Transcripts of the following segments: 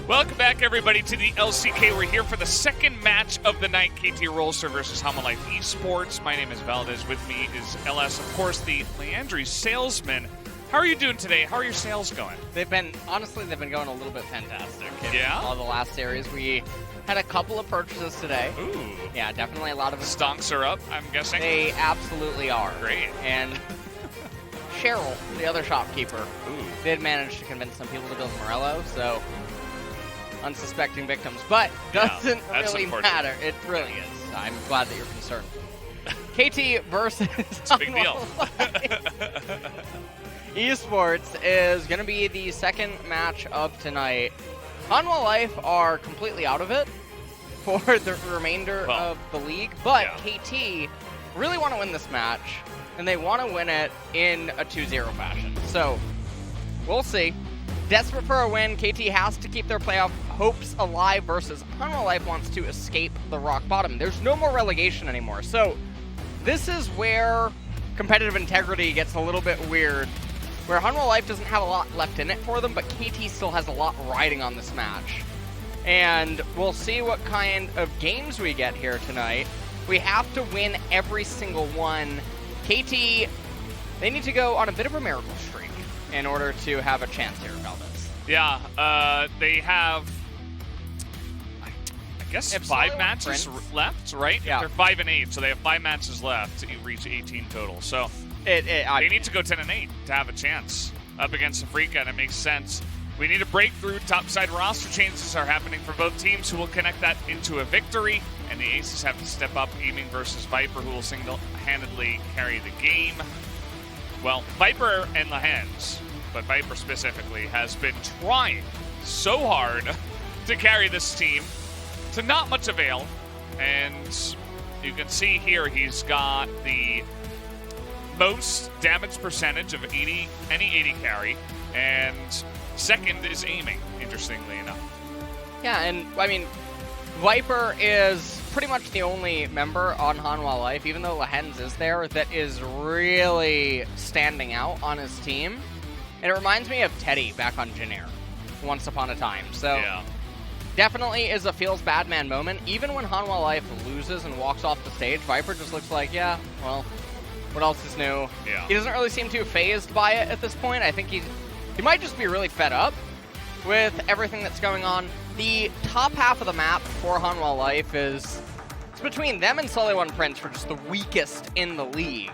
Welcome back, everybody, to the LCK. We're here for the second match of the night, KT Rolster versus Hanwha Esports. My name is Valdez. With me is LS, of course, the Leandri salesman. How are you doing today? How are your sales going? Honestly, they've been going a little bit fantastic. Yeah? All the last series, we had a couple of purchases today. Ooh. Yeah, definitely a lot of them. Stonks are up, I'm guessing? They absolutely are. Great. And Cheryl, the other shopkeeper, Ooh. did manage to convince some people to build Morello, so unsuspecting victims. But doesn't really matter. It really is. I'm glad that you're concerned. KT versus It's a big deal. Esports is going to be the second match of tonight. Hanwha Life are completely out of it for the remainder of the league, but KT really want to win this match, and they want to win it in a 2-0 fashion. So, we'll see. Desperate for a win, KT has to keep their playoff hopes alive versus Hanwha Life wants to escape the rock bottom. There's no more relegation anymore, so this is where competitive integrity gets a little bit weird, where Hanwha Life doesn't have a lot left in it for them, but KT still has a lot riding on this match. And we'll see what kind of games we get here tonight. We have to win every single one. KT, they need to go on a bit of a miracle streak in order to have a chance here, Valdez. Yeah, they have, I guess, 5 matches left, right? Yeah. They're 5-8, so they have 5 matches left to reach 18 total. So they need to go 10-8 to have a chance up against Afrika, and it makes sense. We need a breakthrough. Topside roster changes are happening for both teams, who will connect that into a victory. And the Aces have to step up, aiming versus Viper, who will single-handedly carry the game. Well, Viper and the Hens, but Viper specifically, has been trying so hard to carry this team to not much avail. And you can see here he's got the most damage percentage of any 80 carry, and second is aiming, interestingly enough. Yeah, and I mean, Viper is pretty much the only member on Hanwha Life, even though Lahens is there, that is really standing out on his team. And it reminds me of Teddy back on Janair, once upon a time. So definitely is a feels bad man moment. Even when Hanwha Life loses and walks off the stage, Viper just looks like, yeah, well, what else is new? Yeah. He doesn't really seem too phased by it at this point. I think he might just be really fed up with everything that's going on. The top half of the map for Hanwha Life it's between them and Sully One Prince for just the weakest in the league.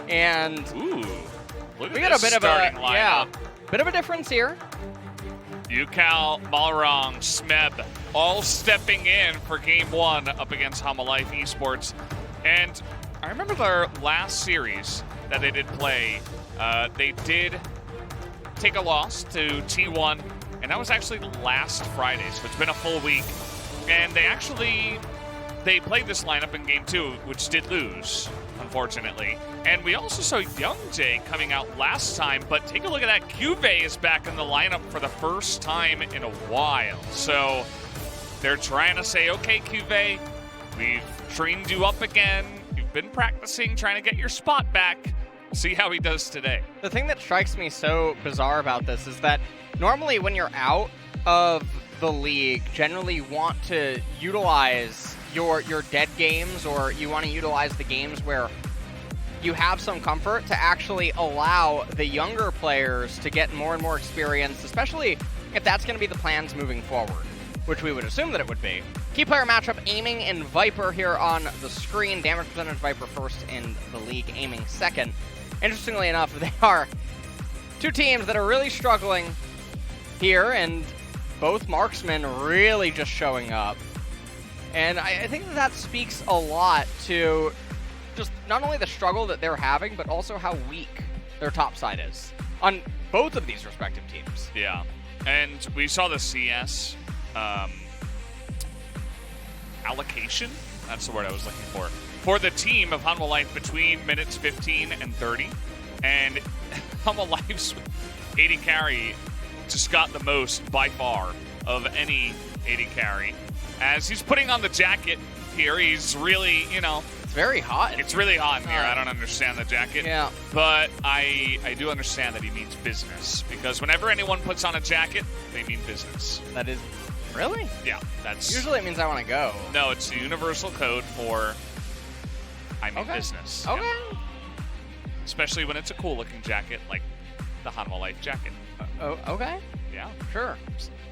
And look we at got a bit of lineup. Bit of a difference here. Yukal, Malrong, Smeb, all stepping in for game 1 up against Hanwha Life Esports. And I remember their last series that they did play, they did take a loss to T1, and that was actually last Friday, so it's been a full week. And they played this lineup in game 2, which did lose, unfortunately. And we also saw Young Jay coming out last time, but take a look at that. Cuvée is back in the lineup for the first time in a while. So they're trying to say, okay, Cuvée, we've trained you up again. You've been practicing, trying to get your spot back. See how he does today. The thing that strikes me so bizarre about this is that normally when you're out of the league, generally you want to utilize your dead games, or you want to utilize the games where you have some comfort to actually allow the younger players to get more and more experience, especially if that's going to be the plans moving forward, which we would assume that it would be. Key player matchup, aiming and Viper here on the screen. Damage percentage, Viper first in the league, aiming second. Interestingly enough, they are two teams that are really struggling here, and both marksmen really just showing up. And I think that speaks a lot to just not only the struggle that they're having, but also how weak their top side is on both of these respective teams. Yeah, and we saw the CS allocation, that's the word I was looking for the team of Hanwha Life between minutes 15 and 30. And Hanwha Life's 80 carry just got the most by far of any 80 carry. As he's putting on the jacket here, he's really, very hot. It's really hot in here. I don't understand the jacket. Yeah. But I do understand that he means business, because whenever anyone puts on a jacket, they mean business. That is... Really? Yeah, that's... Usually it means I want to go. No, it's the universal code for I mean business. Okay. Yeah. Especially when it's a cool-looking jacket, like the Hanwha Life jacket. Oh, okay. Yeah. Sure.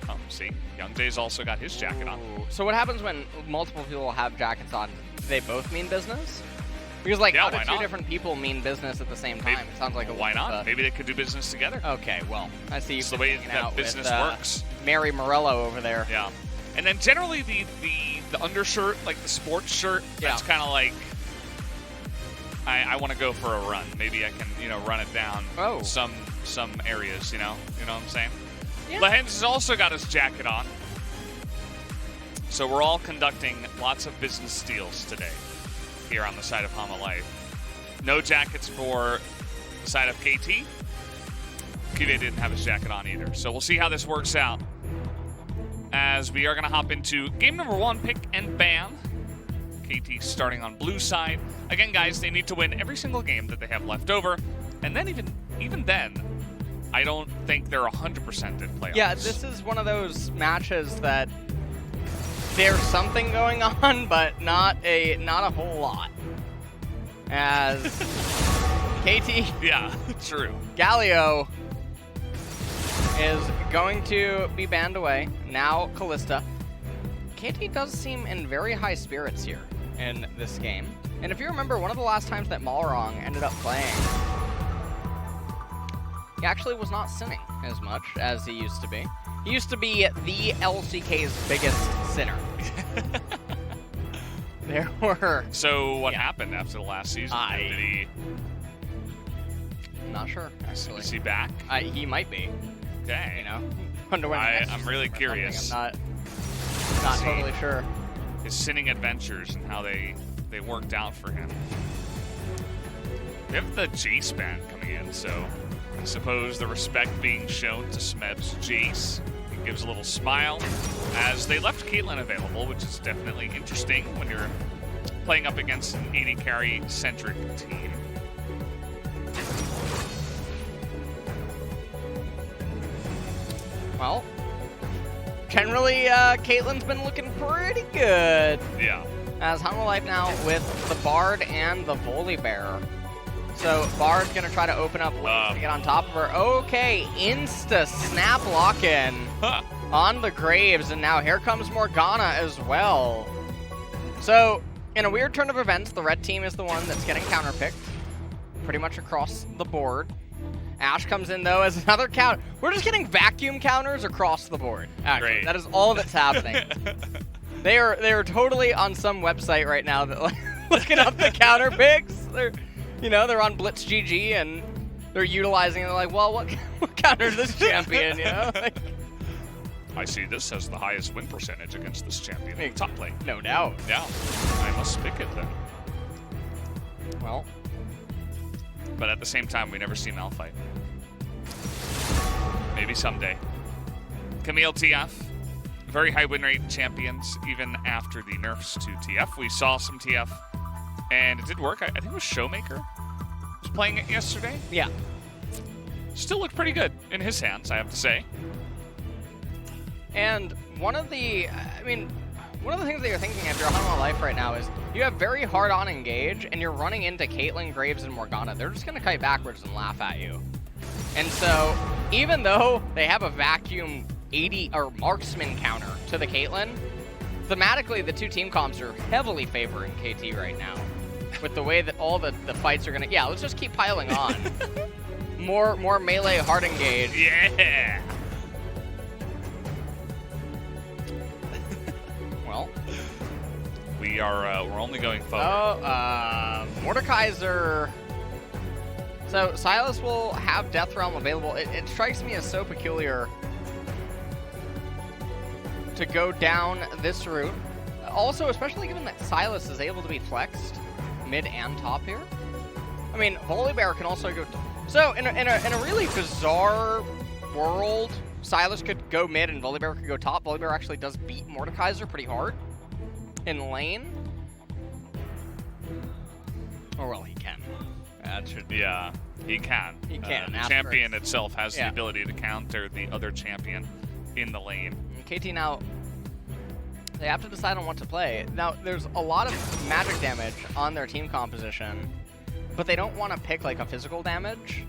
Oh, see, Young Jay's also got his jacket on. So what happens when multiple people have jackets on? Do they both mean business? Because, like, how do two different people mean business at the same time? It sounds like a why not? Maybe they could do business together. Okay, well, I see it's the way that business works. Mary Morello over there. Yeah. And then generally the undershirt, like the sports shirt, that's kind of like, I want to go for a run. Maybe I can, run it down some areas, you know what I'm saying? Yeah. Lehens has also got his jacket on. So we're all conducting lots of business deals today here on the side of Hanwha Life. No jackets for the side of KT. Kive didn't have his jacket on either. So we'll see how this works out, as we are going to hop into game number 1, pick and ban. KT starting on blue side. Again, guys, they need to win every single game that they have left over. And then even then, I don't think they're 100% in playoffs. Yeah, this is one of those matches that there's something going on, but not a whole lot. As KT... Yeah, true. Galio is going to be banned away. Now Callista. KT does seem in very high spirits here in this game. And if you remember, one of the last times that Malrong ended up playing, he actually was not sinning as much as he used to be. He used to be the LCK's biggest sinner. There were... So what happened after the last season? Did he... I'm not sure, actually. Is he back? He might be. Okay. Wonder when I'm really curious. I'm not totally sure. His sinning adventures and how they worked out for him. We have the Jace ban coming in, so I suppose the respect being shown to Smeb's Jace. He gives a little smile as they left Caitlyn available, which is definitely interesting when you're playing up against an AD carry-centric team. Well, generally, Caitlyn's been looking pretty good. Yeah. As Hanwha Life now with the Bard and the Volibear. So Bard's going to try to open up lanes to get on top of her. Okay, insta snap lock-in on the Graves, and now here comes Morgana as well. So, in a weird turn of events, the red team is the one that's getting counterpicked pretty much across the board. Ashe comes in, though, as another counter. We're just getting vacuum counters across the board. Actually, great. That is all that's happening. They are totally on some website right now that like looking up the counter picks. They're on Blitz GG and they're utilizing it. They're like, well, what counter is this champion? Like, I see this has the highest win percentage against this champion in top lane. No doubt. Yeah, I must pick it then. Well, but at the same time, we never see Malphite. Maybe someday. Camille TF. Very high win rate champions, even after the nerfs to TF. We saw some TF, and it did work. I think it was Showmaker was playing it yesterday. Yeah. Still looked pretty good in his hands, I have to say. And one of the things that you're thinking if you're Hanwha Life right now is you have very hard on engage, and you're running into Caitlyn, Graves, and Morgana. They're just going to kite backwards and laugh at you. And so, even though they have a vacuum 80 or marksman counter to the Caitlyn, thematically the two team comps are heavily favoring KT right now. With the way that all the fights are gonna let's just keep piling on. more melee hard engage. Yeah. Well, we're only going forward. Mordekaiser. So Silas will have Death Realm available. It strikes me as so peculiar to go down this route. Also, especially given that Silas is able to be flexed mid and top here. I mean, Volibear can also go... So, in a really bizarre world, Silas could go mid and Volibear could go top. Volibear actually does beat Mordekaiser pretty hard in lane. Oh, well, he can. That should be. Yeah, he can. He can. The champion itself has the ability to counter the other champion in the lane. KT now, they have to decide on what to play. Now, there's a lot of magic damage on their team composition, but they don't want to pick like a physical damage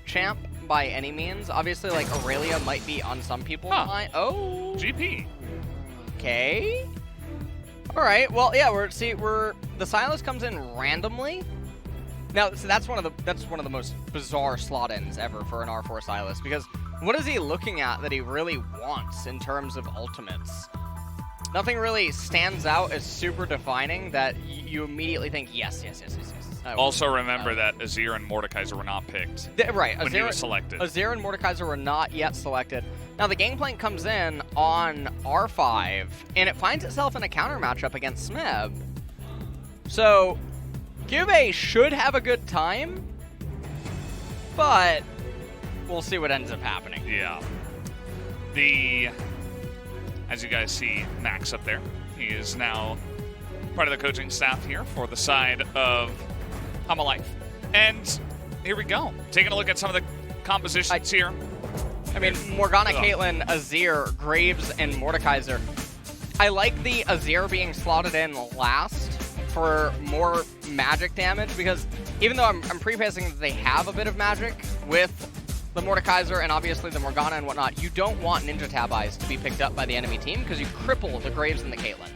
champ by any means. Obviously, like Aurelia might be on some people's mind. Oh, GP. Okay. All right. Well, yeah. The Sylas comes in randomly. Now, so that's one of the most bizarre slot-ins ever for an R4 Sylas, because what is he looking at that he really wants in terms of ultimates? Nothing really stands out as super defining that you immediately think, yes. Also remember that Azir and Mordekaiser were not picked right, when he was selected. Azir and Mordekaiser were not yet selected. Now, the Gangplank comes in on R5, and it finds itself in a counter matchup against Smeb. So, Cube should have a good time, but we'll see what ends up happening. Yeah. As you guys see, Max up there, he is now part of the coaching staff here for the side of Hanwha Life. And here we go. Taking a look at some of the compositions here. I mean, Morgana, Caitlyn, Azir, Graves, and Mordekaiser. I like the Azir being slotted in last for more magic damage, because even though I'm prefacing that they have a bit of magic with the Mordekaiser and obviously the Morgana and whatnot, you don't want Ninja Tab Eyes to be picked up by the enemy team because you cripple the Graves and the Caitlyn.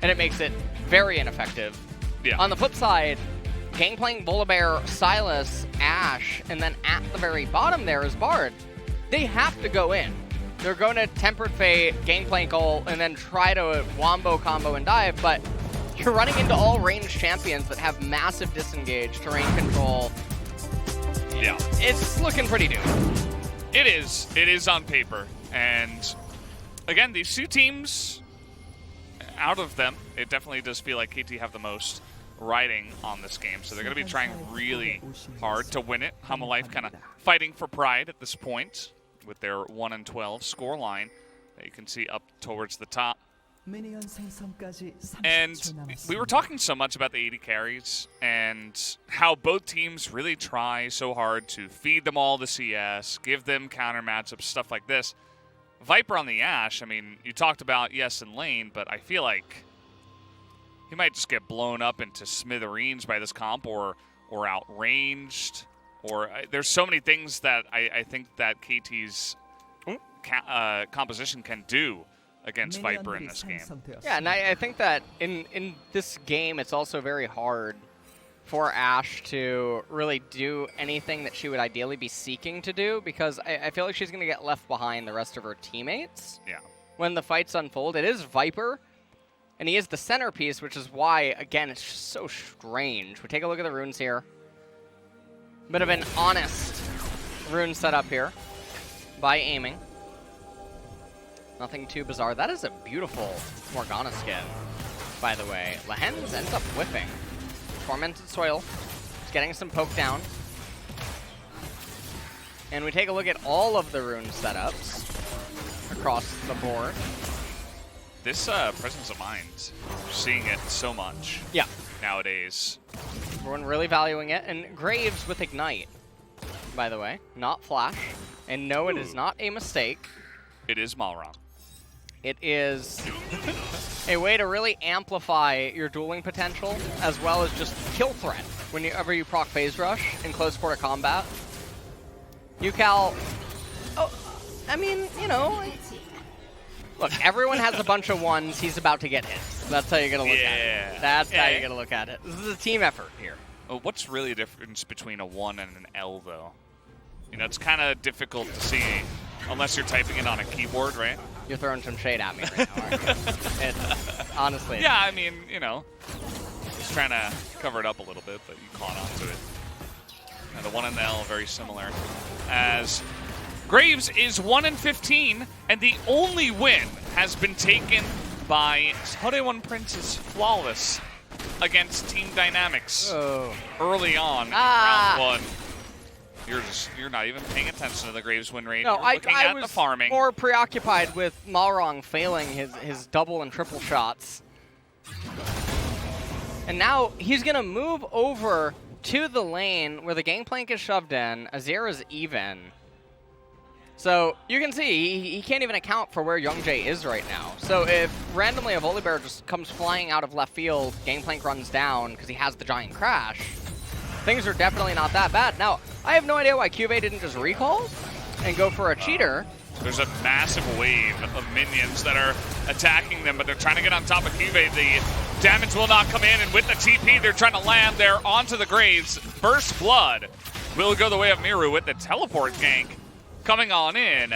And it makes it very ineffective. Yeah. On the flip side, Gangplank, Volibear, Sylas, Ashe, and then at the very bottom there is Bard. They have to go in. They're going to Tempered Fate, Gangplank ult, and then try to Wombo combo and dive, but you're running into all ranged champions that have massive disengage, terrain control. Yeah. It's looking pretty doomed. It is. It is on paper. And again, these two teams, out of them, it definitely does feel like KT have the most riding on this game. So they're going to be trying really hard to win it. Hanwha Life kind of fighting for pride at this point with their 1-12 scoreline that you can see up towards the top. And we were talking so much about the AD carries and how both teams really try so hard to feed them all the CS, give them counter matchups, stuff like this. Viper on the Ashe, I mean, you talked about yes in lane, but I feel like he might just get blown up into smithereens by this comp or outranged. Or there's so many things that I think that KT's composition can do against Viper in this game. Yeah, and I think that in this game, it's also very hard for Ashe to really do anything that she would ideally be seeking to do, because I feel like she's going to get left behind the rest of her teammates. Yeah. When the fights unfold. It is Viper, and he is the centerpiece, which is why, again, it's just so strange. We take a look at the runes here. Bit of an honest rune setup here by aiming. Nothing too bizarre. That is a beautiful Morgana skin, by the way. Lehens ends up whiffing. Tormented Soil. He's getting some poke down. And we take a look at all of the rune setups across the board. This presence of mind, we're seeing it so much nowadays. Everyone really valuing it. And Graves with Ignite, by the way. Not Flash. And no, it is not a mistake. It is Malrong. It is a way to really amplify your dueling potential, as well as just kill threat whenever you proc phase rush in close quarter combat. UCal, I mean, you know, look, everyone has a bunch of ones. He's about to get hit. That's how you're going to look at it. That's how you're going to look at it. This is a team effort here. Well, what's really the difference between a 1 and an L, though? You know, it's kind of difficult to see unless you're typing it on a keyboard, right? You're throwing some shade at me right now, aren't you? Honestly. Yeah, I mean, you know, just trying to cover it up a little bit, but you caught on to it. And the 1 and the L, very similar. As Graves is 1-15, and the only win has been taken by Hodaewon Prince's Flawless against Team Dynamics early on in round 1. You're not even paying attention to the Graves win rate. No, You're looking at was the farming. More preoccupied with Malrong failing his double and triple shots. And now he's going to move over to the lane where the gangplank is shoved in. Azir is even. So you can see he can't even account for where Youngjae is right now. So if randomly a Volibear just comes flying out of left field, gangplank runs down because he has the giant crash, things are definitely not that bad. Now, I have no idea why Cuvée didn't just recall and go for a cheater. There's a massive wave of minions that are attacking them, but they're trying to get on top of Cuvée. The damage will not come in, and with the TP, they're trying to land there onto the Graves. First blood will go the way of Miru with the teleport gank coming on in.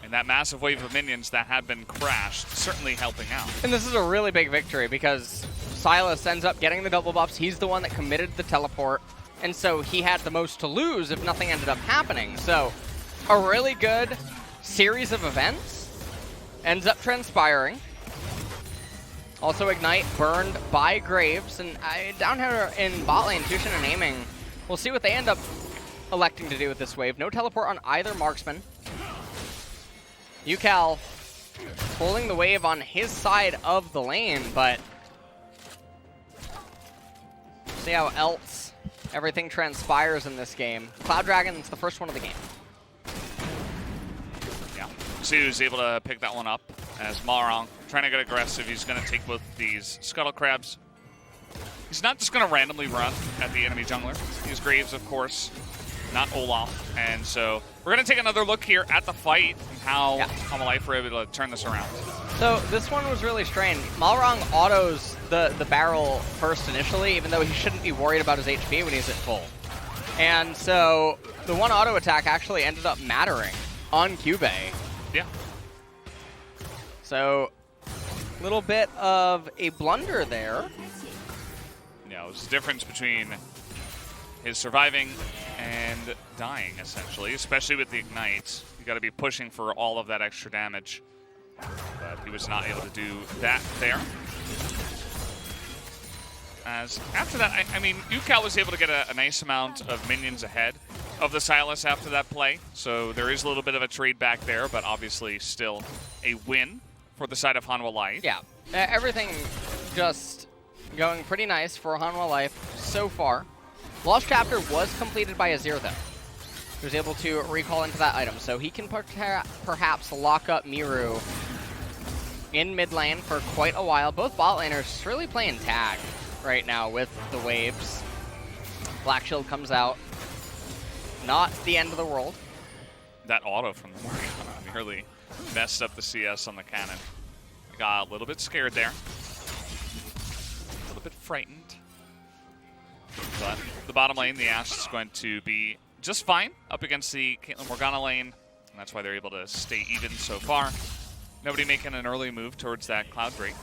And that massive wave of minions that had been crashed certainly helping out. And this is a really big victory because Sylas ends up getting the double buffs. He's the one that committed the teleport, and so he had the most to lose if nothing ended up happening. So a really good series of events ends up transpiring. Also Ignite burned by Graves, and down here in bot lane, Tushin and Aiming, we'll see what they end up electing to do with this wave. No teleport on either marksman. UCal holding the wave on his side of the lane, but see how else everything transpires in this game. Cloud Dragon's the first one of the game. See who's able to pick that one up as Malrong trying to get aggressive. He's going to take both these Scuttle Crabs. He's not just going to randomly run at the enemy jungler. He's Graves, of course, not Olaf. And so we're going to take another look here at the fight and how HLE were able to turn this around. So this one was really strange. Malrong autos the barrel first initially, even though he shouldn't be worried about his HP when he's at full. And so the one auto attack actually ended up mattering on Cuvée. Yeah. So, a little bit of a blunder there. Yeah, it was the difference between his surviving and dying, essentially, especially with the Ignite. You got to be pushing for all of that extra damage. But he was not able to do that there. As after that, I mean, UCal was able to get a nice amount of minions ahead of the Sylas after that play, so there is a little bit of a trade back there, but obviously still a win for the side of Hanwha Life. Yeah, everything just going pretty nice for Hanwha Life so far. Lost Chapter was completed by Azir, though. He was able to recall into that item, so he can perhaps lock up Miru in mid lane for quite a while. Both bot laners really playing tag right now with the waves. Black Shield comes out. Not the end of the world. That auto from the Morgana nearly messed up the CS on the cannon. Got a little bit scared there. A little bit frightened. But the bottom lane, the Ashe is going to be just fine up against the Caitlyn Morgana lane. And that's why they're able to stay even so far. Nobody making an early move towards that Cloud Break.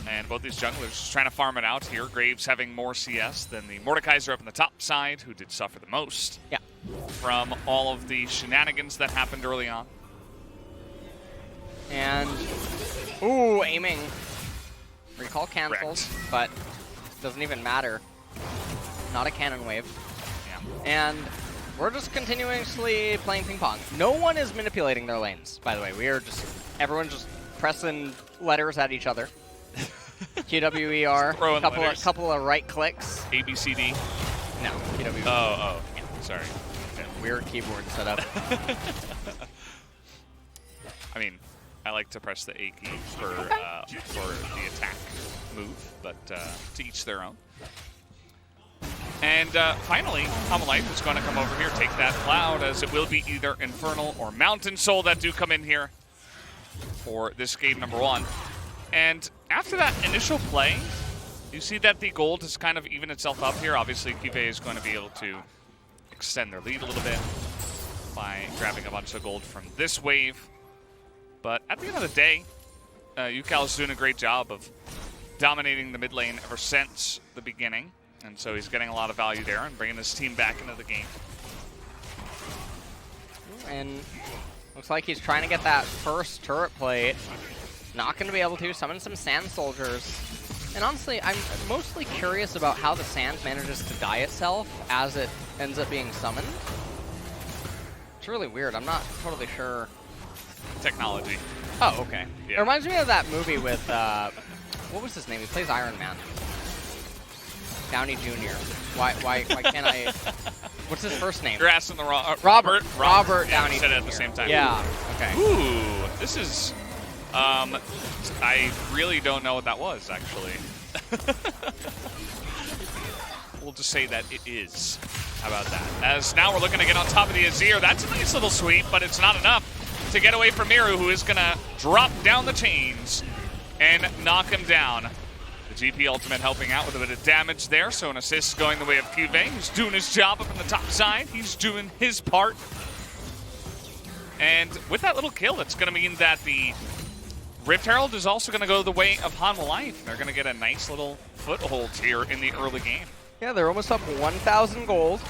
And both these junglers just trying to farm it out here. Graves having more CS than the Mordekaiser up on the top side, who did suffer the most from all of the shenanigans that happened early on. And, ooh, Aiming. Recall cancels, but doesn't even matter. Not a cannon wave. Yeah. And we're just continuously playing ping pong. No one is manipulating their lanes, by the way. We are just, everyone's just pressing letters at each other. QWER, couple of right clicks. ABCD. No, QWER. Oh, yeah. Sorry. Okay. Weird keyboard setup. I mean, I like to press the A key for the attack move, but to each their own. And finally, HLE is going to come over here, take that Cloud, as it will be either Infernal or Mountain Soul that do come in here for this game number 1. And after that initial play, you see that the gold has kind of evened itself up here. Obviously, Cuvée is going to be able to extend their lead a little bit by grabbing a bunch of gold from this wave. But at the end of the day, UCal is doing a great job of dominating the mid lane ever since the beginning. And so he's getting a lot of value there and bringing his team back into the game. And looks like he's trying to get that first turret plate. Not going to be able to. Summon some Sand Soldiers. And honestly, I'm mostly curious about how the Sand manages to die itself as it ends up being summoned. It's really weird. I'm not totally sure. Technology. Oh, okay. Yeah. It reminds me of that movie with, what was his name? He plays Iron Man. Downey Jr. Why can't I? What's his first name? You're asking the wrong. Robert Yeah, Downey. said Jr. it at the same time. Yeah. Okay. Ooh, this is. I really don't know what that was actually. We'll just say that it is. How about that? As now we're looking to get on top of the Azir. That's a nice little sweep, but it's not enough to get away from Miru, who is going to drop down the chains and knock him down. The GP ultimate helping out with a bit of damage there, so an assist going the way of Cuvée, who's doing his job up on the top side. He's doing his part. And with that little kill, it's going to mean that the Rift Herald is also going to go the way of Hanwha Life. They're going to get a nice little foothold here in the early game. Yeah, they're almost up 1,000 gold.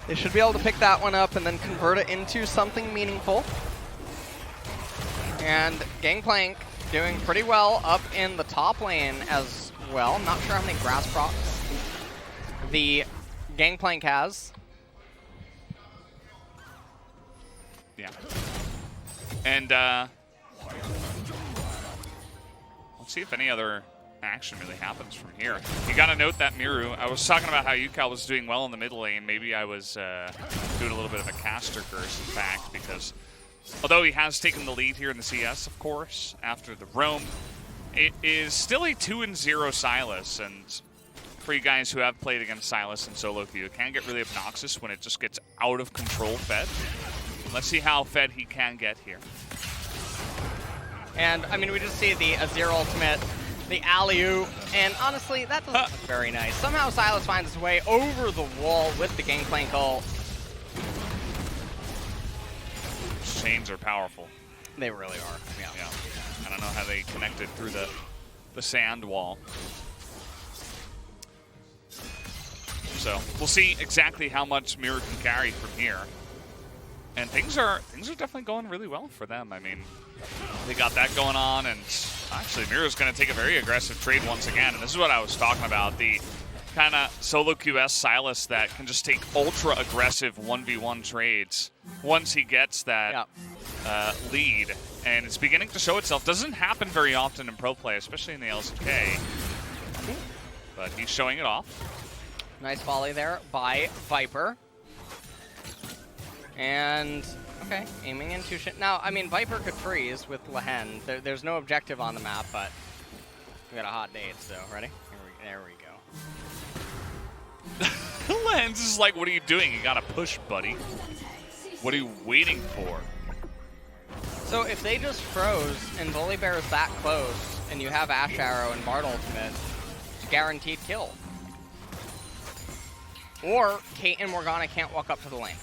They should be able to pick that one up and then convert it into something meaningful. And Gangplank doing pretty well up in the top lane as well. Not sure how many grass procs the Gangplank has. Yeah. And let's see if any other action really happens from here. You got to note that Miru, I was talking about how Yukal was doing well in the mid lane. Maybe I was doing a little bit of a caster curse, in fact, because although he has taken the lead here in the CS, of course, after the roam, it is still a 2-0 Sylas, and for you guys who have played against Sylas in solo queue, it can get really obnoxious when it just gets out of control fed. Let's see how fed he can get here. And, I mean, we just see the Azir ultimate, the alley-oop, and honestly, that doesn't look very nice. Somehow Sylas finds his way over the wall with the Gangplank ult. Chains are powerful. They really are, yeah. I don't know how they connected through the sand wall. So we'll see exactly how much Miru can carry from here. And things are definitely going really well for them. I mean, they got that going on, and actually Miru's going to take a very aggressive trade once again. And this is what I was talking about, the kind of solo QS Sylas that can just take ultra aggressive 1v1 trades once he gets that lead. And it's beginning to show itself. Doesn't happen very often in pro play, especially in the LCK. But he's showing it off. Nice volley there by Viper. And, okay, aiming into shit. Now, I mean, Viper could freeze with Lehen. There's no objective on the map, but we got a hot date, so ready? There we go. Lens is like, what are you doing? You gotta push, buddy. What are you waiting for? So if they just froze and Volibear is that close, and you have Ash Arrow and Bard Ultimate, it's a guaranteed kill. Or Kate and Morgana can't walk up to the lane.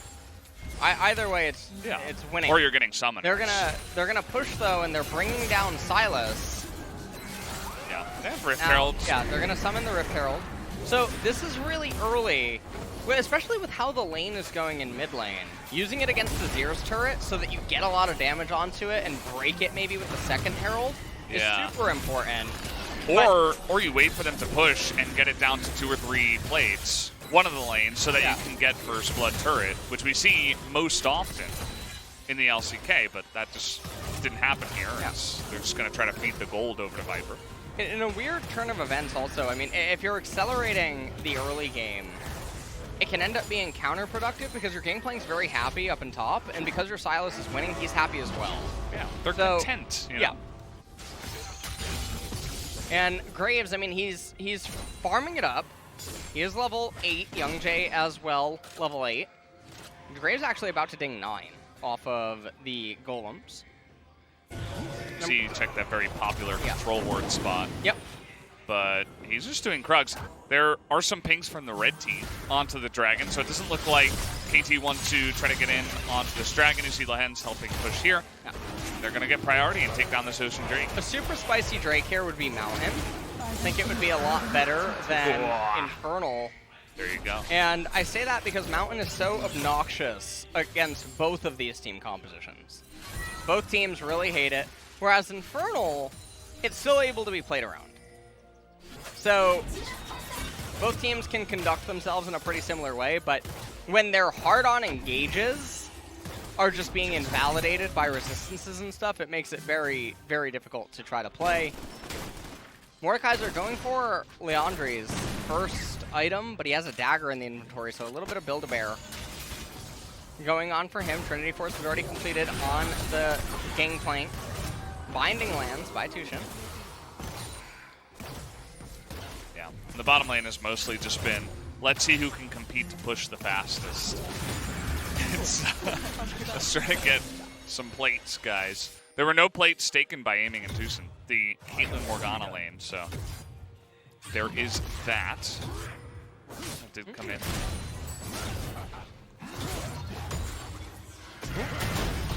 Either way, it's winning. Or you're getting summoned. They're gonna push though, and they're bringing down Sylas. Yeah, they have Rift Herald. Yeah, they're gonna summon the Rift Herald. So this is really early, especially with how the lane is going in mid lane. Using it against the Azir's turret so that you get a lot of damage onto it and break it maybe with the second Herald is super important. Or you wait for them to push and get it down to 2 or 3 plates, one of the lanes, so that you can get first blood turret, which we see most often in the LCK, but that just didn't happen here. They're just going to try to feed the gold over to Viper. In a weird turn of events also, I mean, if you're accelerating the early game, it can end up being counterproductive because your Gangplank's very happy up in top, and because your Sylas is winning, he's happy as well. Yeah, they're content. You know? Yeah. And Graves, I mean, he's farming it up. He is level 8, Young Jay as well, level 8. Graves actually about to ding 9 off of the Golems. See, check that very popular control ward spot. Yep. But he's just doing Krugs. There are some pings from the red team onto the Dragon, so it doesn't look like KT wants to try to get in onto this Dragon. You see Lehen's helping push here. Yeah. They're going to get priority and take down this Ocean Drake. A super spicy Drake here would be Mountain. I think it would be a lot better than Infernal. There you go. And I say that because Mountain is so obnoxious against both of these team compositions. Both teams really hate it, whereas Infernal, it's still able to be played around. So both teams can conduct themselves in a pretty similar way, but when their hard-on engages are just being invalidated by resistances and stuff, it makes it very, very difficult to try to play. Mordekaiser going for Leandri's first item, but he has a dagger in the inventory, so a little bit of Build-A-Bear going on for him. Trinity Force was already completed on the Gangplank. Binding lands by Tushin. Yeah, the bottom lane has mostly just been, let's see who can compete to push the fastest. Let's try to get some plates, guys. There were no plates taken by aiming in Tucson, the Caitlyn Morgana lane, so there is that. That did come in.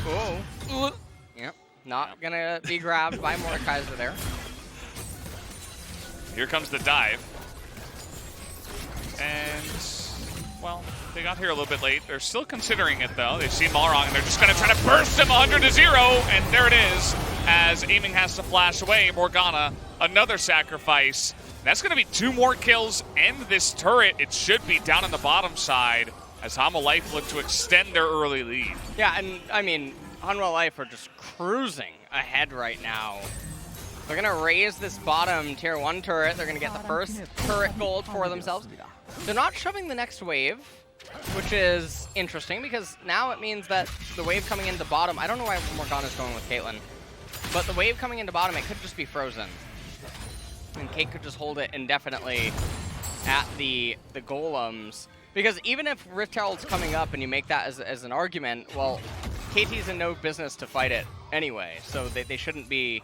Oh. Yep. Not gonna be grabbed by Mordekaiser there. Here comes the dive. And, well, they got here a little bit late. They're still considering it, though. They've seen Malrong, and they're just gonna try to burst him 100-0. And there it is, as aiming has to flash away. Morgana, another sacrifice. That's gonna be 2 more kills and this turret. It should be down on the bottom side, as Hanwha Life look to extend their early lead. Yeah, and I mean, Hanwha Life are just cruising ahead right now. They're going to raise this bottom tier 1 turret. They're going to get the first turret gold for themselves. They're not shoving the next wave, which is interesting because now it means that the wave coming into bottom, I don't know why Morgana's going with Caitlyn, but the wave coming into bottom, it could just be frozen. And Kate could just hold it indefinitely at the golems. Because even if Rift Herald's coming up and you make that as an argument, well, KT's in no business to fight it anyway, so they shouldn't be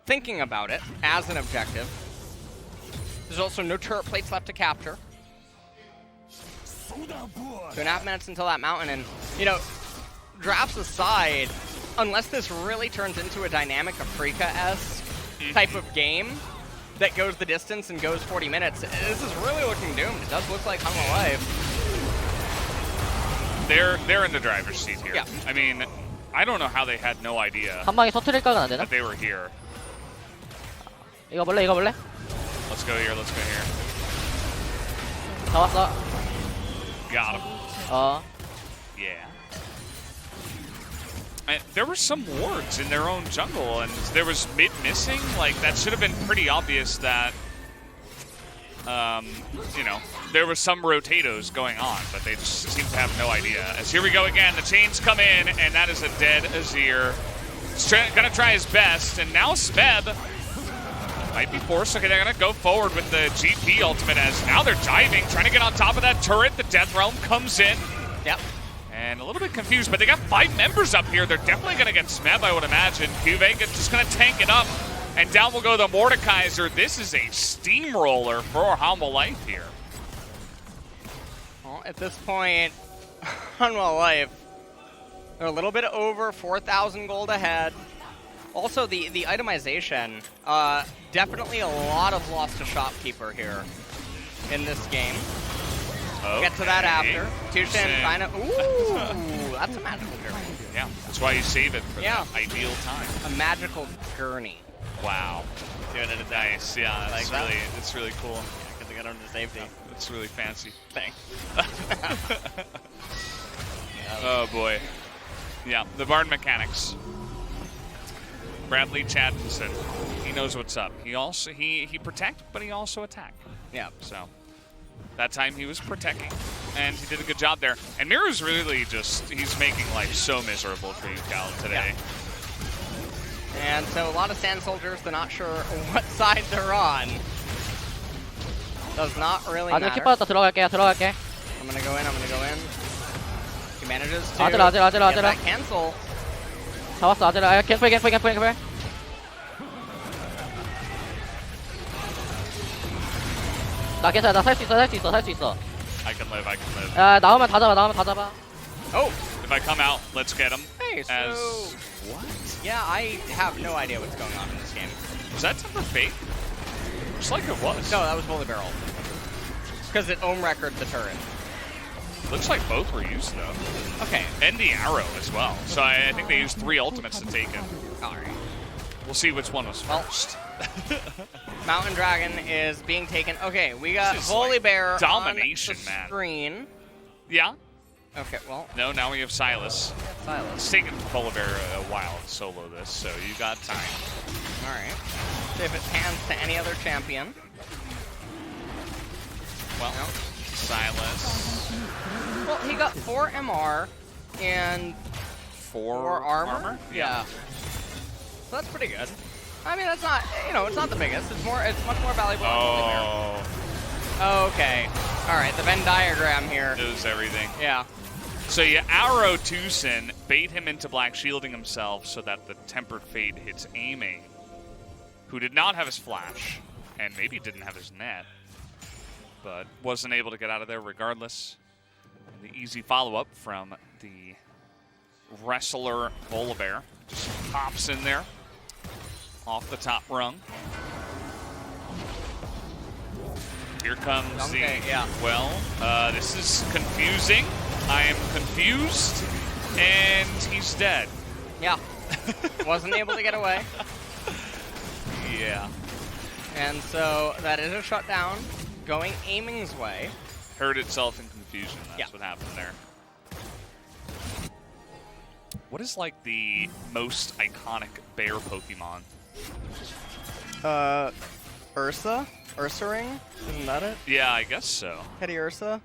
thinking about it as an objective. There's also no turret plates left to capture. 2.5 minutes until that mountain, and, you know, drafts aside, unless this really turns into a dynamic Afrika-esque type of game that goes the distance and goes 40 minutes, this is really looking doomed. It does look like Hanwha Life. They're in the driver's seat here. Yeah. I mean, I don't know how they had no idea 한 방에 터뜨릴 각은 안 되나? that they were here. 이거 볼래? 이거 볼래? Let's go here, let's go here. 다 왔어. Got him. Yeah. There were some wards in their own jungle, and there was mid missing. Like, that should have been pretty obvious that, you know, there was some rotatos going on, but they just seem to have no idea. As here we go again, the chains come in, and that is a dead Azir. He's gonna try his best, and now Smeb might be forced. Okay, they're gonna go forward with the GP ultimate, as now they're diving, trying to get on top of that turret. The Death Realm comes in. Yep. And a little bit confused, but they got 5 members up here. They're definitely going to get Smeb, I would imagine. Cuvée just going to tank it up. And down will go the Mordekaiser. This is a steamroller for Hanwha Life here. Well, at this point, Hanwha Life, they're a little bit over 4,000 gold ahead. Also, the itemization, definitely a lot of loss to Shopkeeper here in this game. Okay. Get to that after. Tushin kind of, ooh, that's a magical journey. Yeah, that's why you save it for the ideal time. A magical journey. Wow. Nice, yeah, that's like it's really cool. Because they got under safety. It's really fancy. Thanks. Oh boy. Yeah, the Bard mechanics. Bradley Chadinson, he knows what's up. He also he protect, but he also attack. Yeah. So that time he was protecting, and he did a good job there. And Miru's really just, he's making life so miserable for you, Cal, today. Yeah. And so a lot of Sand Soldiers, they're not sure what side they're on. Does not really matter. 아들 킥 받았다. 들어갈게. I'm gonna go in. He manages to 아들. get that cancel. 다 왔어. 아들. 캠프. 나 괜찮아. 나 살 수 있어. I can live. 야, 나오면 다 잡아. Oh! If I come out, let's get him. Hey, so... What? Yeah, I have no idea what's going on in this game. Was that Temper Fate? Just like it was. No, that was Holy Barrel. Because it ohm recorded the turret. Looks like both were used, though. Okay. And the arrow as well. So I think they used 3 ultimates to take him. Alright. We'll see which one was first. Mountain Dragon is being taken. Okay, we got Holy Bear domination, on the screen. Yeah. Okay, well. No, now we have Silas. Silas. It's taken Polar Bear a while to solo this, so you got time. Alright. See if it pans to any other champion. well, No. Silas. Well, he got 4 MR and 4 armor. Yeah. So that's pretty good. I mean, that's not, it's not the biggest. It's much more valuable. Okay. All right, the Venn diagram here. Knows everything. Yeah. So you arrow Tucson, bait him into black shielding himself so that the Tempered Fate hits aiming, who did not have his flash, and maybe didn't have his net, but wasn't able to get out of there regardless. And the easy follow-up from the wrestler Volibear. Just pops in there off the top rung. Here comes this is confusing. I am confused, and he's dead. Yeah. Wasn't able to get away. Yeah. And so that is a shutdown going aiming's way. Hurt itself in confusion. That's what happened there. What is like the most iconic bear Pokemon? Ursa? Ursa Ring? Isn't that it? Yeah, I guess so. Teddy Ursa?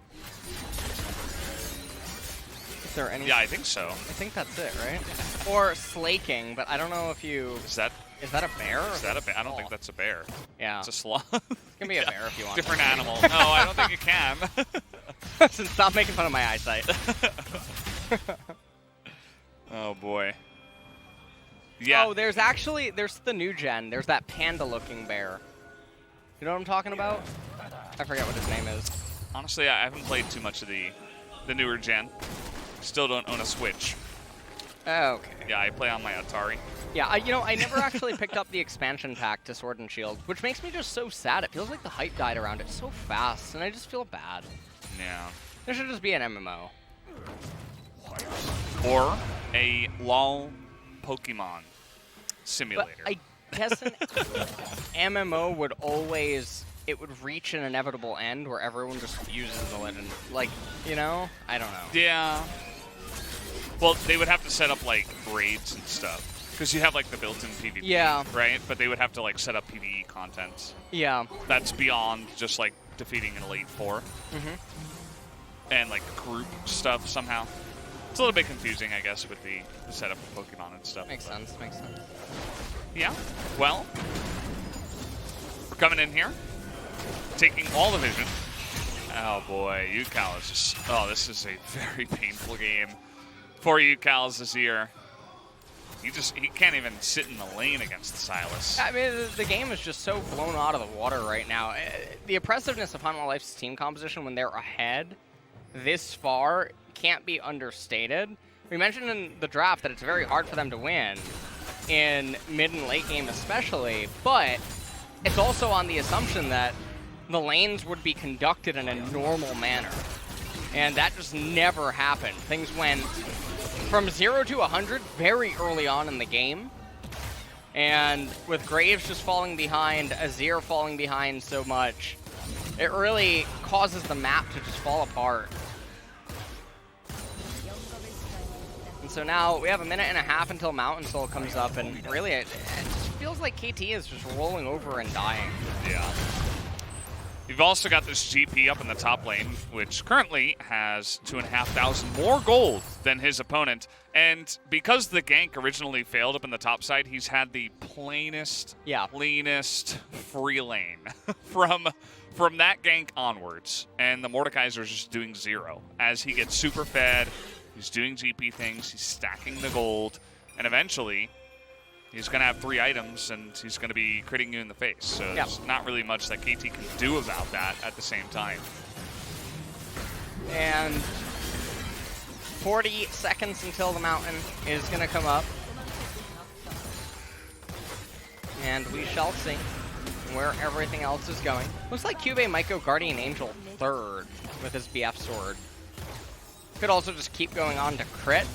Is there any? Yeah, I think so. I think that's it, right? Or Slaking, but I don't know if you... Is that a bear? Is that a bear? I don't think that's a bear. Yeah. It's a sloth. It can be a bear if you want. Different animal. No, I don't think it can. Stop making fun of my eyesight. Oh, boy. Yeah. Oh, there's the new gen. There's that panda-looking bear. You know what I'm talking about? I forget what his name is. Honestly, I haven't played too much of the newer gen. Still don't own a Switch. Okay. Yeah, I play on my Atari. Yeah, I never actually picked up the expansion pack to Sword and Shield, which makes me just so sad. It feels like the hype died around it so fast, and I just feel bad. Yeah. There should just be an MMO. Or a LOL Pokemon simulator. But I guess an MMO would reach an inevitable end where everyone just uses the legend. Like, I don't know. Yeah. Well, they would have to set up, like, raids and stuff. Because you have, like, the built-in PvP, right? But they would have to, like, set up PvE content. Yeah. That's beyond just, like, defeating an Elite Four. Mm-hmm. And, like, group stuff somehow. It's a little bit confusing, I guess, with the setup of Pokemon and stuff. Makes sense. Yeah. Well, we're coming in here. Taking all the vision. Oh, boy. UCal is just... Oh, this is a very painful game for UCal Azir. He can't even sit in the lane against Silas. I mean, the game is just so blown out of the water right now. The oppressiveness of Hanwha Life's team composition when they're ahead this far can't be understated. We mentioned in the draft that it's very hard for them to win in mid and late game especially, but it's also on the assumption that the lanes would be conducted in a normal manner. And that just never happened. Things went from 0 to 100 very early on in the game. And with Graves just falling behind, Azir falling behind so much, it really causes the map to just fall apart. And so now we have a minute and a half until Mountain Soul comes up, and really it just feels like KT is just rolling over and dying. Yeah. You've also got this GP up in the top lane, which currently has 2,500 more gold than his opponent. And because the gank originally failed up in the top side, he's had the plainest, cleanest free lane from that gank onwards. And the Mordekaiser's just doing 0. As he gets super fed, he's doing GP things, he's stacking the gold, and eventually he's going to have 3 items, and he's going to be critting you in the face. So there's not really much that KT can do about that at the same time. And 40 seconds until the Mountain is going to come up. And we shall see where everything else is going. Looks like Cube might go Guardian Angel 3rd with his BF sword. Could also just keep going on to crit.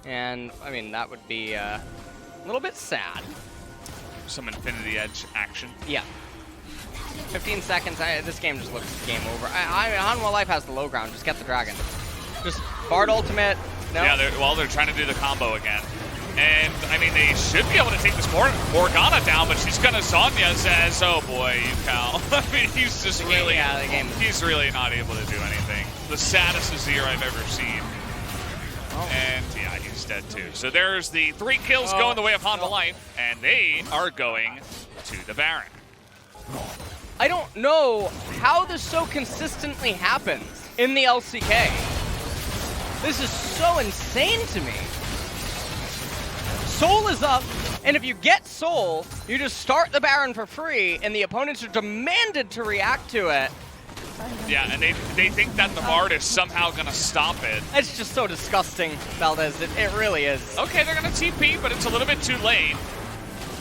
And, I mean, that would be a little bit sad. Some Infinity Edge action. Yeah. 15 seconds. This game just looks game over. Hanwha Life has the low ground. Just get the dragon. Just Bard ultimate. No. Yeah, they're trying to do the combo again. And I mean, they should be able to take this Morgana down, but she's gonna Zhonya says, oh boy, Cal. I mean, he's just really, he's really not able to do anything. The saddest Azir I've ever seen. Oh. And yeah, he's dead too. So there's the 3 kills going the way of Hanwha Life, and they are going to the Baron. I don't know how this so consistently happens in the LCK. This is so insane to me. Soul is up, and if you get Soul, you just start the Baron for free, and the opponents are demanded to react to it. Yeah, and they think that the Bard is somehow going to stop it. It's just so disgusting, Valdez. It really is. Okay, they're going to TP, but it's a little bit too late.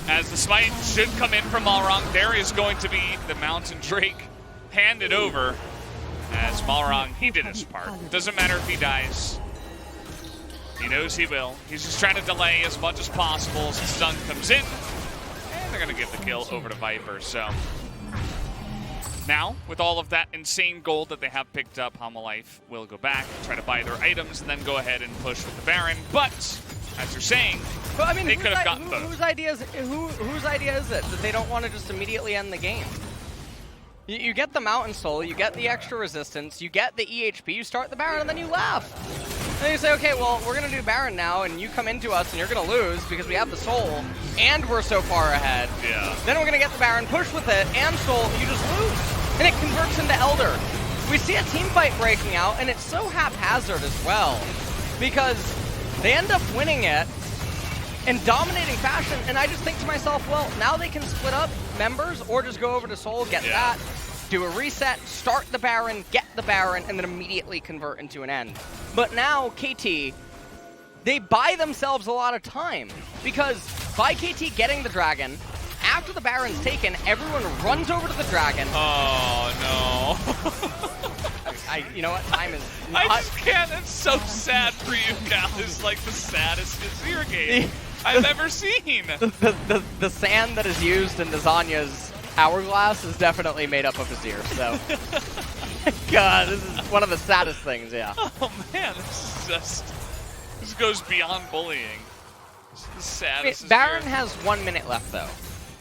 As the smite should come in from Malrang, there is going to be the Mountain Drake handed over. As Malrang, he did his part. Doesn't matter if he dies. He knows he will. He's just trying to delay as much as possible as the stun comes in. And they're going to give the kill over to Viper. So now, with all of that insane gold that they have picked up, Hanwha Life will go back, try to buy their items, and then go ahead and push with the Baron. But, as you're saying, but, I mean, they could have gotten both. Whose idea is it that they don't want to just immediately end the game? You get the Mountain Soul, you get the extra resistance, you get the EHP, you start the Baron, and then you laugh. And then you say, okay, well, we're going to do Baron now, and you come into us, and you're going to lose because we have the Soul, and we're so far ahead. Yeah. Then we're going to get the Baron, push with it, and Soul, you just lose. And it converts into Elder. We see a team fight breaking out, and it's so haphazard as well, because they end up winning it in dominating fashion, and I just think to myself, well, now they can split up members or just go over to Soul, get that, do a reset, start the Baron, get the Baron, and then immediately convert into an end. But now, KT, they buy themselves a lot of time, because by KT getting the Dragon, after the Baron's taken, everyone runs over to the Dragon. Oh, no. You know what? Time is not... I just can't. It's so sad for you, Cal. It's like the saddest Azir game I've ever seen. The sand that is used in Zhonya's hourglass is definitely made up of Azir, so... God, this is one of the saddest things, yeah. Oh, man, this is just... This goes beyond bullying. This is the saddest Baron has 1 minute left, though.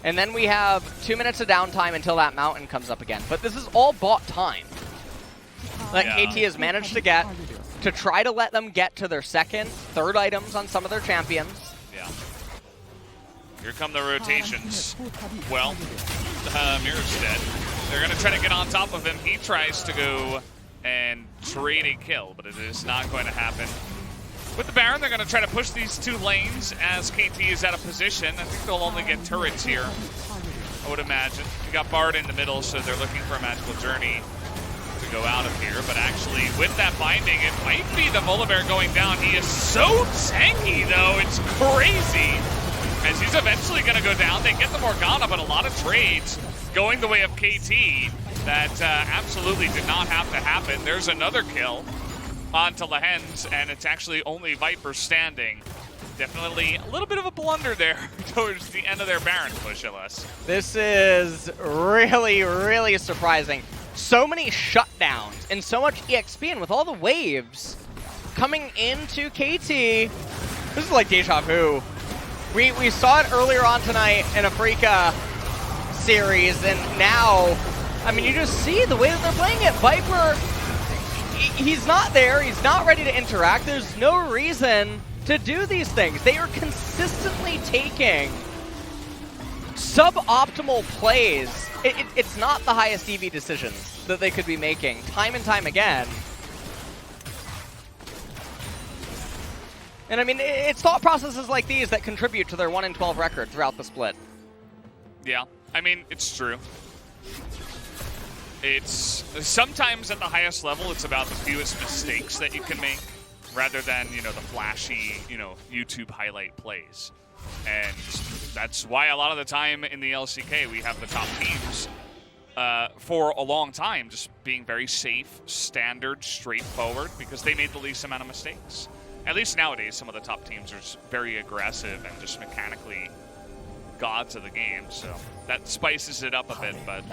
And then we have 2 minutes of downtime until that mountain comes up again. But this is all bought time that KT has managed to get to try to let them get to their second, third items on some of their champions. Yeah. Here come the rotations. Well, Mirror's dead. They're going to try to get on top of him. He tries to go and trade a kill, but it is not going to happen. With the Baron, they're going to try to push these 2 lanes as KT is out of position. I think they'll only get turrets here, I would imagine. You got Bard in the middle, so they're looking for a magical journey to go out of here. But actually, with that binding, it might be the Volibear going down. He is so tanky, though. It's crazy. As he's eventually going to go down, they get the Morgana, but a lot of trades going the way of KT that absolutely did not have to happen. There's another kill onto Lehens, and it's actually only Viper standing. Definitely a little bit of a blunder there towards the end of their Baron push, LS. This is really, really surprising. So many shutdowns and so much EXP, and with all the waves coming into KT, this is like deja vu. We saw it earlier on tonight in Africa series, and now, I mean, you just see the way that they're playing it. Viper, he's not there. He's not ready to interact. There's no reason to do these things. They are consistently taking suboptimal plays. It's not the highest EV decisions that they could be making time and time again. And I mean, it's thought processes like these that contribute to their 1-12 record throughout the split. Yeah, I mean, it's true. It's sometimes at the highest level, it's about the fewest mistakes that you can make rather than, you know, the flashy, you know, YouTube highlight plays. And that's why a lot of the time in the LCK, we have the top teams for a long time just being very safe, standard, straightforward, because they made the least amount of mistakes. At least nowadays, some of the top teams are just very aggressive and just mechanically gods of the game, so that spices it up a bit, but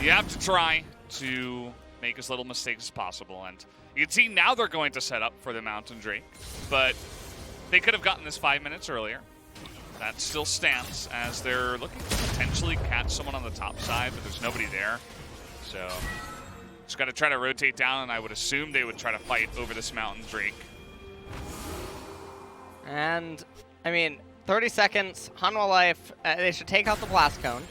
you have to try to make as little mistakes as possible. And you can see now they're going to set up for the Mountain Drake, but They could have gotten this 5 minutes earlier. That still stands as they're looking to potentially catch someone on the top side, but there's nobody there. So just got to try to rotate down, and I would assume they would try to fight over this mountain Drake. And, I mean, 30 seconds, Hanwha Life, they should take out the Blast Cone.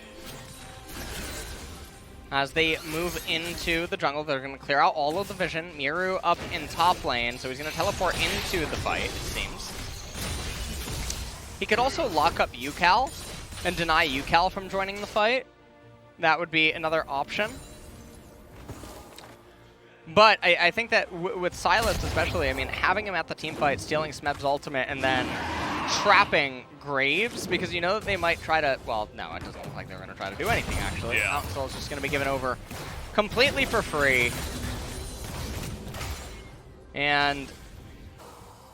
As they move into the jungle, they're going to clear out all of the vision. Miru up in top lane, so he's going to teleport into the fight, it seems. He could also lock up UCal and deny UCal from joining the fight. That would be another option. But I think that with Silas especially, I mean, having him at the team fight, stealing Smeb's ultimate, and then trapping Graves, because you know that they might try to, well, no, it doesn't look like they're going to try to do anything, actually. Yeah. Mountain Soul is just going to be given over completely for free. And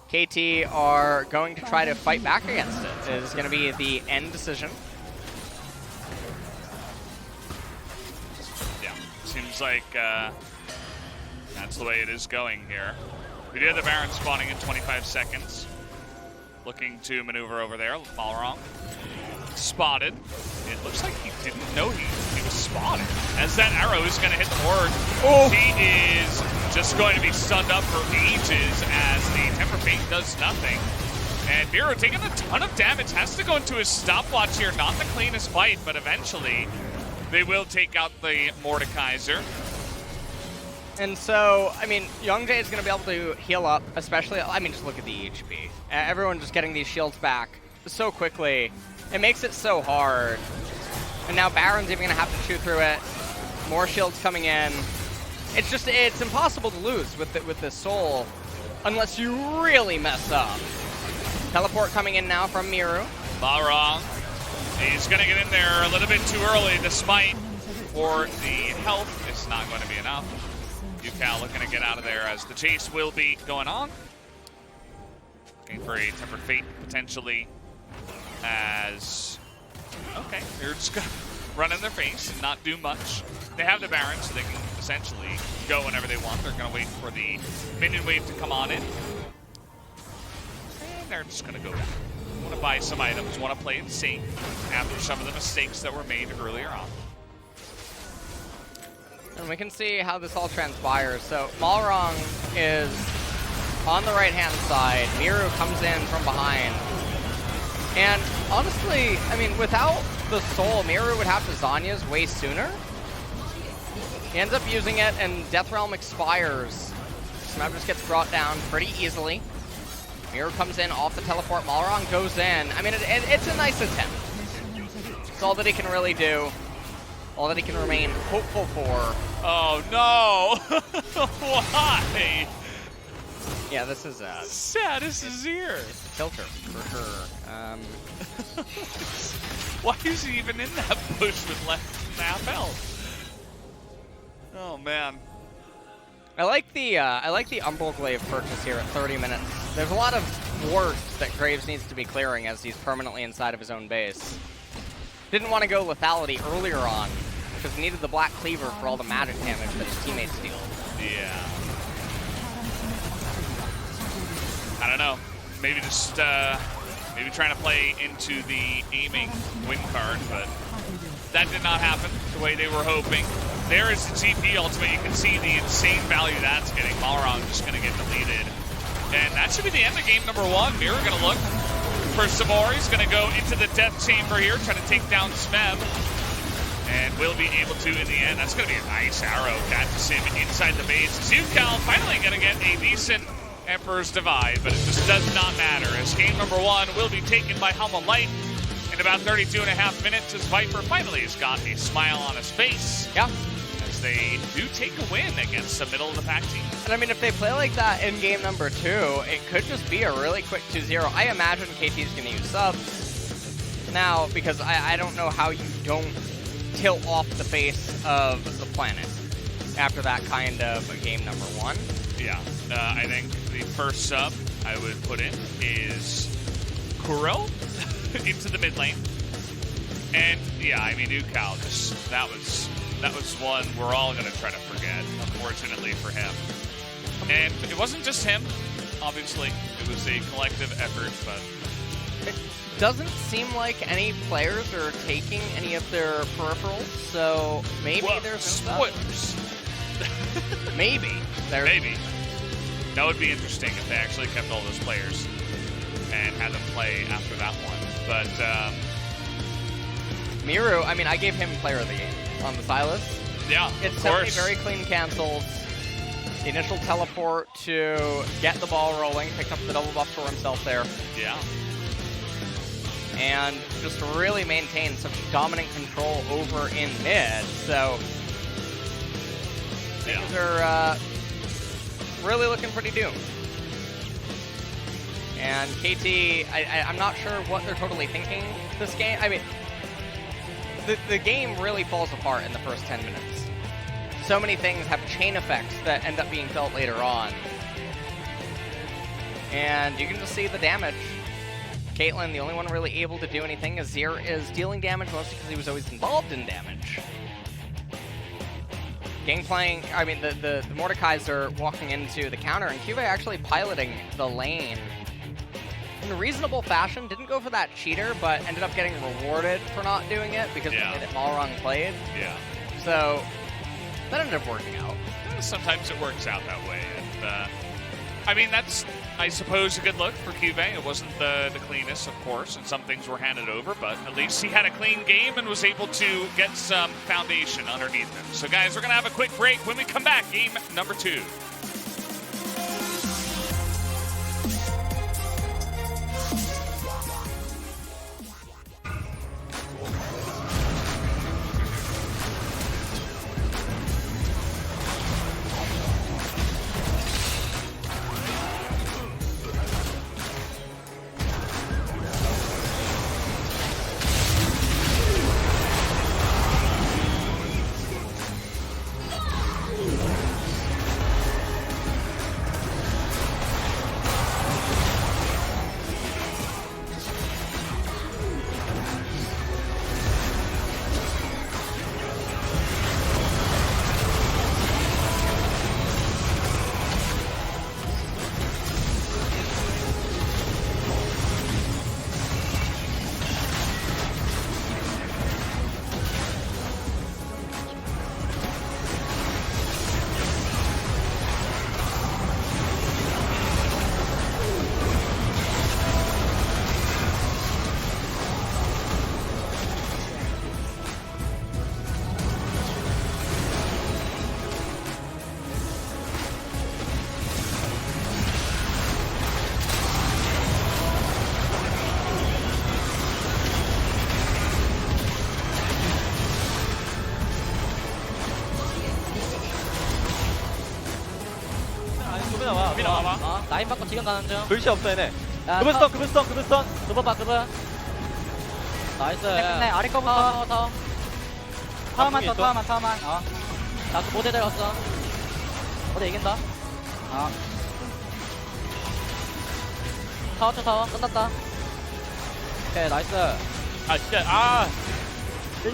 KT are going to try to fight back against it. It is going to be the end decision. Yeah, seems like that's the way it is going here. We do have the Baron spawning in 25 seconds. Looking to maneuver over there. Balrog spotted. It looks like he didn't know he was spotted. As that arrow is going to hit the board, he is just going to be stunned up for ages as the Temper Fate does nothing. And Miro taking a ton of damage, has to go into his stopwatch here. Not the cleanest fight, but eventually they will take out the Mordekaiser. And so, I mean, Youngjae is going to be able to heal up, especially, I mean, just look at the HP. Everyone just getting these shields back so quickly. It makes it so hard. And now Baron's even going to have to chew through it. More shields coming in. It's just, it's impossible to lose with the Soul unless you really mess up. Teleport coming in now from Miru. Balrog, he's going to get in there a little bit too early. The smite for the health is not going to be enough. UCal looking to get out of there as the chase will be going on. Looking for a Tempered Fate potentially as, okay, they're just going to run in their face and not do much. They have the Baron, so they can essentially go whenever they want. They're going to wait for the minion wave to come on in. And they're just going to go back. Want to buy some items, want to play it safe after some of the mistakes that were made earlier on. And we can see how this all transpires. So Balrog is on the right-hand side. Miru comes in from behind. And honestly, I mean, without the Soul, Miru would have to Zanya's way sooner. He ends up using it, and Death Realm expires. Smeb just gets brought down pretty easily. Miru comes in off the teleport. Balrog goes in. I mean, it's a nice attempt. It's all that he can really do. All that he can remain hopeful for. Oh no! Why? Yeah, this is saddest is here. Filter for sure. Why is he even in that bush with less than half health? Oh man. I like the Umbral Glaive purchase here at 30 minutes. There's a lot of wards that Graves needs to be clearing as he's permanently inside of his own base. Didn't want to go lethality earlier on because he needed the Black Cleaver for all the magic damage that his teammates deal. Yeah. I don't know. Maybe just maybe trying to play into the aiming win card, but that did not happen the way they were hoping. There is the TP ultimate. You can see the insane value that's getting. Balrog just going to get deleted. And that should be the end of game number one. Mirror going to look for some more. He's going to go into the death chamber here, try to take down Smeb. And will be able to in the end. That's going to be a nice arrow. Catches him inside the base. Zucal finally going to get a decent Emperor's Divide, but it just does not matter as game number one will be taken by Hanwha Light in about 32.5 minutes as Viper finally has got a smile on his face. Yeah. As they do take a win against the middle of the pack team. And I mean, if they play like that in game number two, it could just be a really quick 2-0. I imagine KT's going to use subs now because I don't know how you don't tilt off the face of the planet after that kind of a game number one. Yeah, I think the first sub I would put in is Kuro into the mid lane. And yeah, I mean, Ukal, just that was one we're all gonna try to forget, unfortunately for him. And it wasn't just him obviously. It was a collective effort, but It doesn't seem like any players are taking any of their peripherals, so maybe there's spoilers. Maybe. Maybe. That would be interesting if they actually kept all those players and had them play after that one. But Miru, I mean, I gave him player of the game on the Silas. yeah, It's of so many course. very clean cancels. The initial teleport to get the ball rolling, picked up the double buff for himself there, Yeah. and just really maintained such dominant control over in mid. So things are really looking pretty doomed. And KT, I'm not sure what they're totally thinking this game. I mean, the game really falls apart in the first 10 minutes. So many things have chain effects that end up being felt later on. And you can just see the damage. Caitlyn, the only one really able to do anything. Azir is dealing damage mostly because he was always involved in damage. Gangplank, I mean, the Mordekais are walking into the counter, and Cuvée actually piloting the lane in a reasonable fashion. Didn't go for that cheater, but ended up getting rewarded for not doing it because of the way that Malrong played. Yeah. So that ended up working out. Sometimes it works out that way. And I mean, that's, I suppose, a good look for Cuvée. It wasn't the cleanest, of course, and some things were handed over, but at least he had a clean game and was able to get some foundation underneath him. So, guys, we're going to have a quick break. When we come back, game number 2. 라인 바꿔 지금 가는 중. 불씨 없어 얘네. 야, 그블스턴 그블스턴 그블스턴. 그분 봐, 그분. 나이스. 끝내 아래 거부터 더. 타워만 더 타워만 나그 모델 들었어. 모델 이긴다. 타워 끝났다. 오케이, 나이스. 아 진짜 아.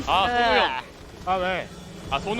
아 손우 형. 아 왜? 아 손우